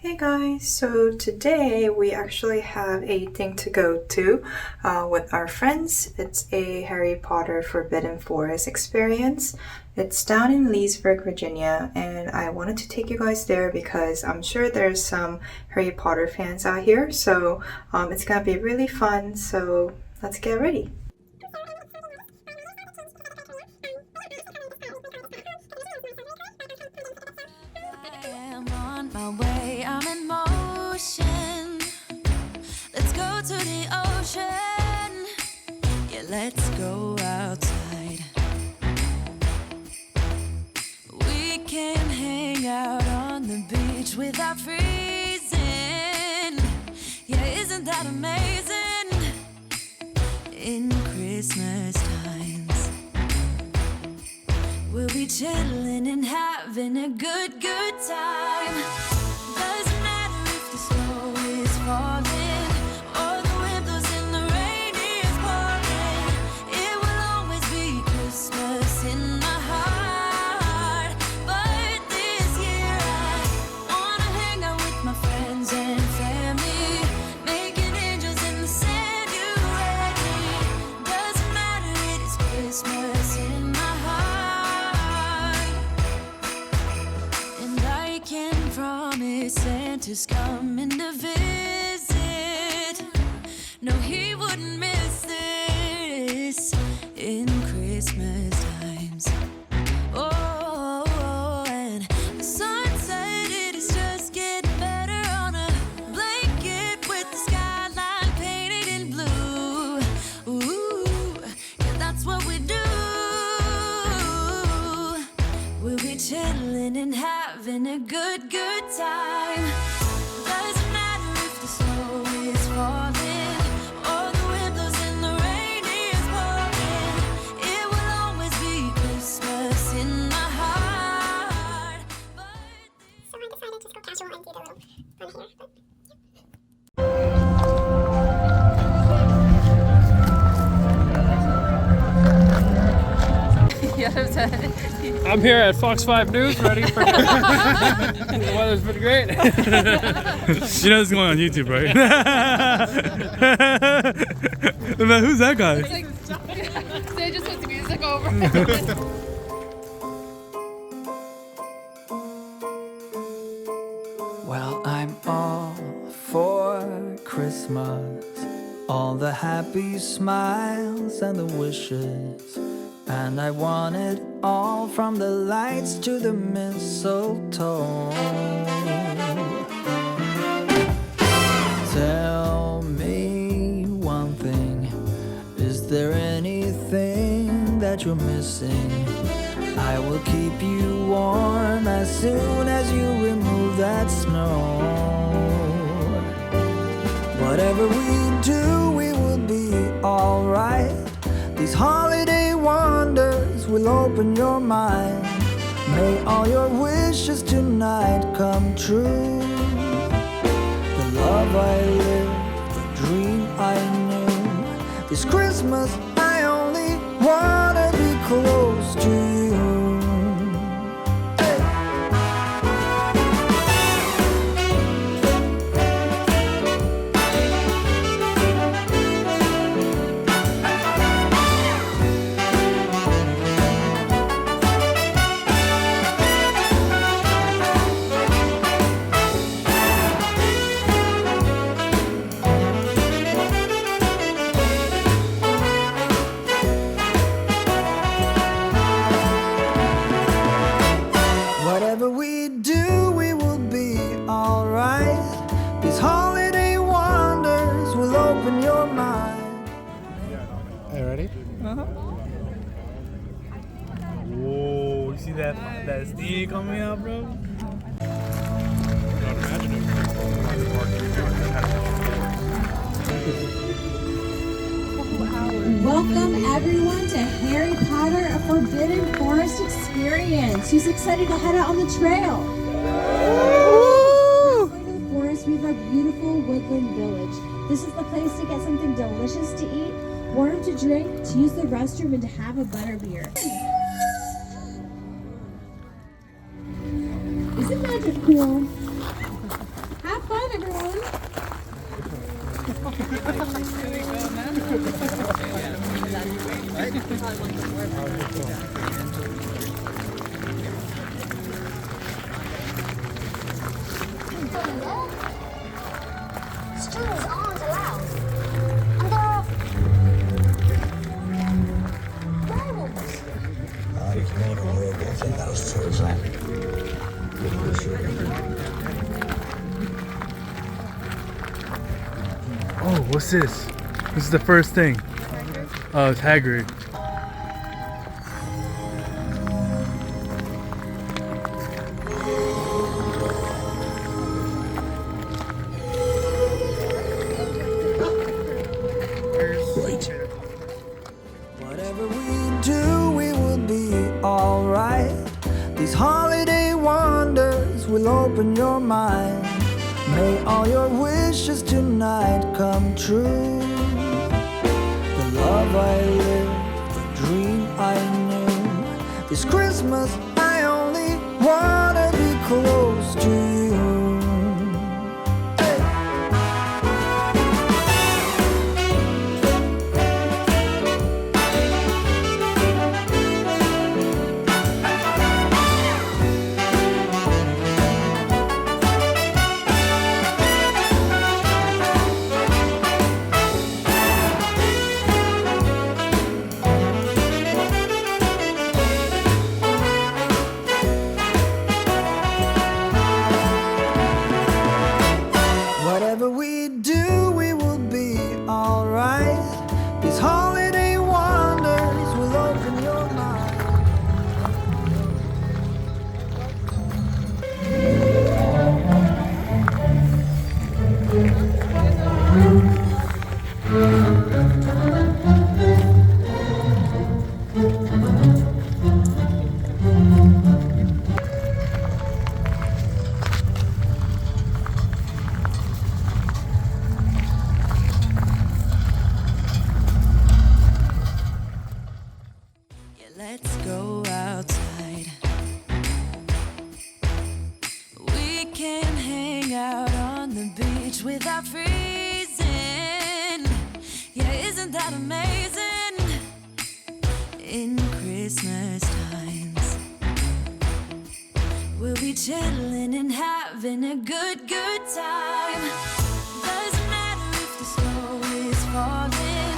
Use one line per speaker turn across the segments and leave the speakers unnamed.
Hey guys, so today we actually have a thing to go to with our friends. It's a Harry Potter Forbidden Forest experience. It's down in Leesburg, Virginia, and I wanted to take you guys there because I'm sure there's some Harry Potter fans out here, so it's gonna be really fun, so let's get ready.
My way, I'm in motion. Let's go to the ocean. Yeah, let's go outside. We can hang out on the beach without freezing. Yeah, isn't that amazing? In Christmas times, we'll be chilling and having a good time. Doesn't matter if the snow is falling or the wind blows and the rain is pouring. It will always be Christmas in my heart. But this year I wanna hang out with my friends and family, making angels in the sand. You ready? Doesn't matter, it is Christmas in my heart. And I can promise Santa's coming to visit. No, he wouldn't miss this in Christmas times. Oh, and the sunset, it is just getting better on a blanket with the skyline painted in blue. Ooh, yeah, that's what we do. We'll be chilling and having a good time. Doesn't matter if the snow is falling or the wind blows and the rain is pouring. It will always be Christmas in my heart.
So I decided to just go casual and do the little fun here.
I'm here at Fox 5 News, ready for the weather's been great.
You know this is going on YouTube, right? Man, who's that guy?
They just put the music over.
Well, I'm all for Christmas, all the happy smiles and the wishes, and I want it all from the lights to the mistletoe. Tell me one thing, is there anything that you're missing? I will keep you warm as soon as you remove that snow. Whatever we do, we will be alright. These holiday wonders will open your mind. May all your wishes tonight come true. The love I lived, the dream I knew. This Christmas I only wanna be close to you. Whatever we do, we will be alright. These holiday wonders will open your mind.
Hey, ready? Whoa, you see that steam coming out, bro?
Welcome everyone to Harry Potter, a Forbidden Forest experience. Who's excited to head out on the trail? Halfway to the forest, we have our beautiful woodland village. This is the place to get something delicious to eat, warm to drink, to use the restroom, and to have a butterbeer. Isn't magic cool?
Students aren't allowed. And there are werewolves.
Ich nehme Werwolf in Haus zu sein.
Oh, what's this? This is the first thing. Oh, it's Hagrid.
Whatever we do, we will be alright. These holiday wonders will open your mind. May all your wishes tonight come true. The love I lived, the dream I knew. This Christmas I only wanna be close to you. Hey. Whatever we do, we will be alright. These holiday wonders will open your mind.
Yeah, let's go outside. We can hang out on the beach without freezing. Yeah, isn't that amazing? In Christmas times, we'll be chilling and having a good time. Doesn't matter if the snow is falling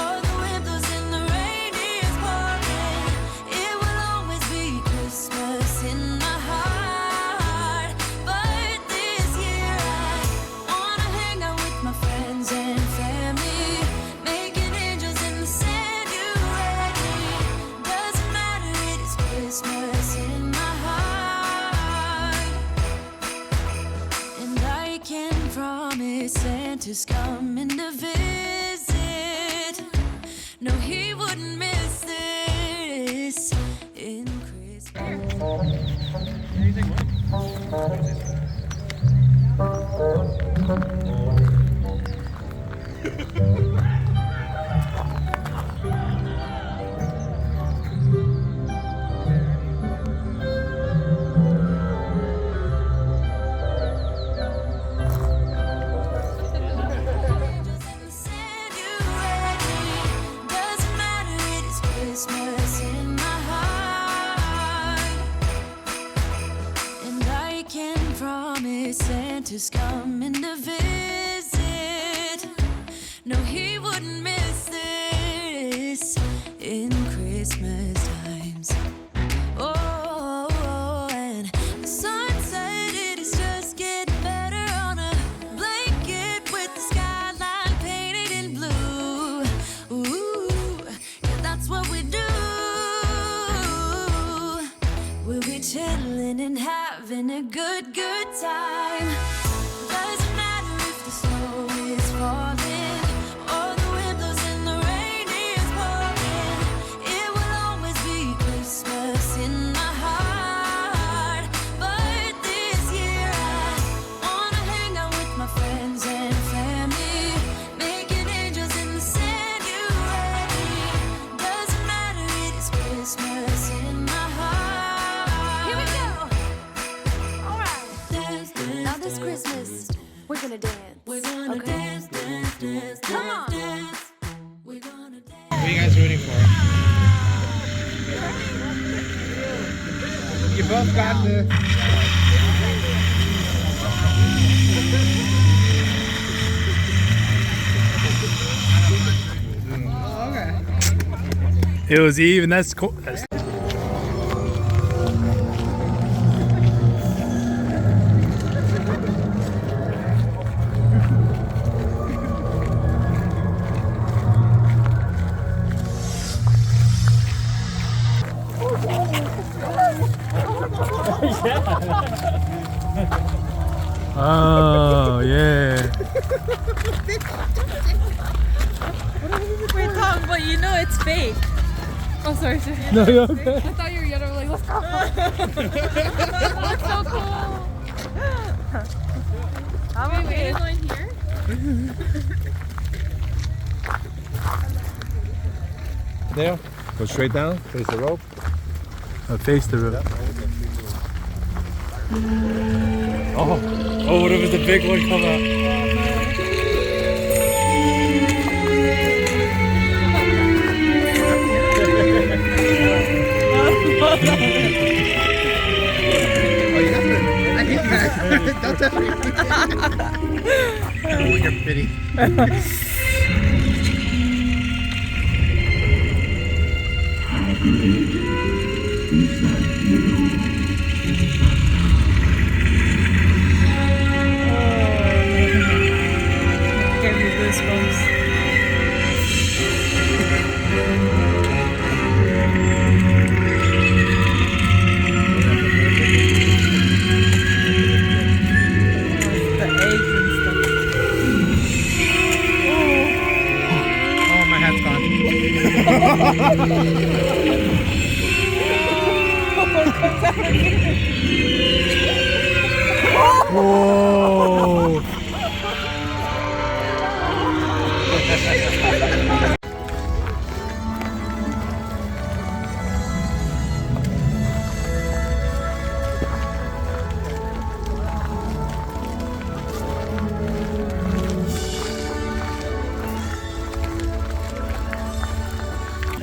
or the wind blows and the rain is pouring. It will always be Christmas in my heart. But this year I wanna hang out with my friends and family, making angels in the sand. You ready? Doesn't matter, it is Christmas in my heart. And I can promise Santa's coming to visit. No, he wouldn't miss this in Christmas. Doesn't matter, it is Christmas in my heart. And I can promise Santa's coming to visit. No, he wouldn't miss this in Christmas times. Oh, and the sun said it is just getting better on a blanket with the skyline painted in blue. Ooh, yeah, that's what we do. We'll be chilling and having a good time. Doesn't matter if the snow is falling or the wind blows and the rain is pouring. It will always be Christmas in my heart. But this year I wanna hang out with my friends and family, making angels in the sand. You ready? Doesn't matter, it is Christmas in my heart. Here we go. All right. Dance, dance. Come on. We're gonna dance.
What are you guys rooting for? You both got this. Oh, okay. It was even. That's cool. Oh, yeah.
Wait, Tom, but you know it's fake. Oh, sorry.
No, you're okay.
I thought you were gonna be like, let's go. That's so cool. I'm okay. Going here?
There. Go straight down. Face the rope.
Face the road.
Oh, what if it's a big one come out? Oh, you got it. Don't touch me. Oh, you're pretty.
Gave me goosebumps. The eggs and stuff.
Oh, my hat's gone.
Whoa!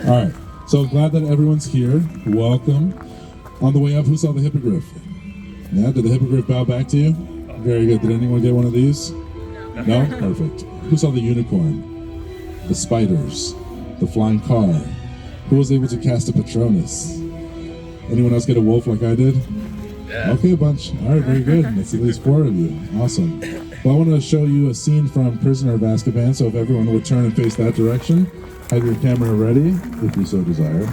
All right, so glad that everyone's here. Welcome. On the way up, who saw the hippogriff? Yeah, did the hippogriff bow back to you? Very good. Did anyone get one of these? No? Perfect. Who saw the unicorn? The spiders? The flying car? Who was able to cast a Patronus? Anyone else get a wolf like I did? Yeah. Okay, a bunch. All right, very good. That's at least 4 of you. Awesome. Well, I want to show you a scene from Prisoner of Azkaban, so if everyone would turn and face that direction, have your camera ready, if you so desire.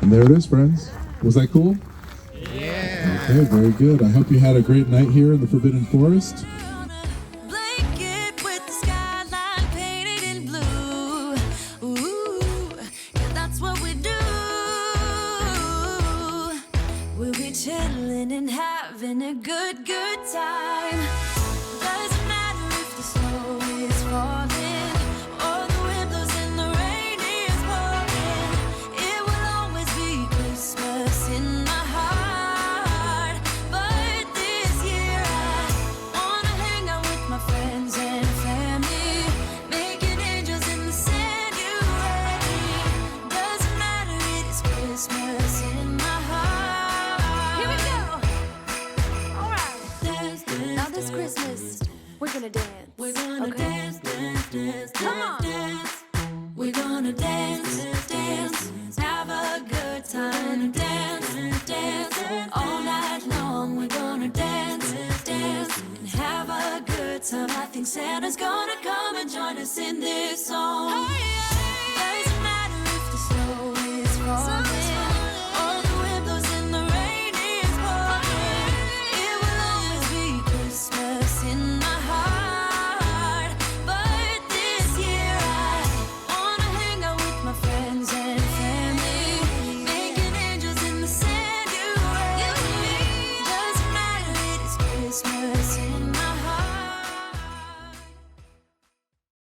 And there it is, friends. Was that cool? Yeah. Okay, very good. I hope you had a great night here in the Forbidden Forest.
Blanket with the skyline painted in blue. Ooh, yeah, that's what we do. We'll be chilling and having a good time. Doesn't matter if the snow is falling or the wind blows and the rain is pouring. It will always be Christmas in my heart. But this year I wanna hang out with my friends and family, making angels in the sanctuary. Doesn't matter, it is Christmas in my heart. Here we go. All right. Now this Christmas Some I think Santa's gonna come and join us in this song. Oh, yeah.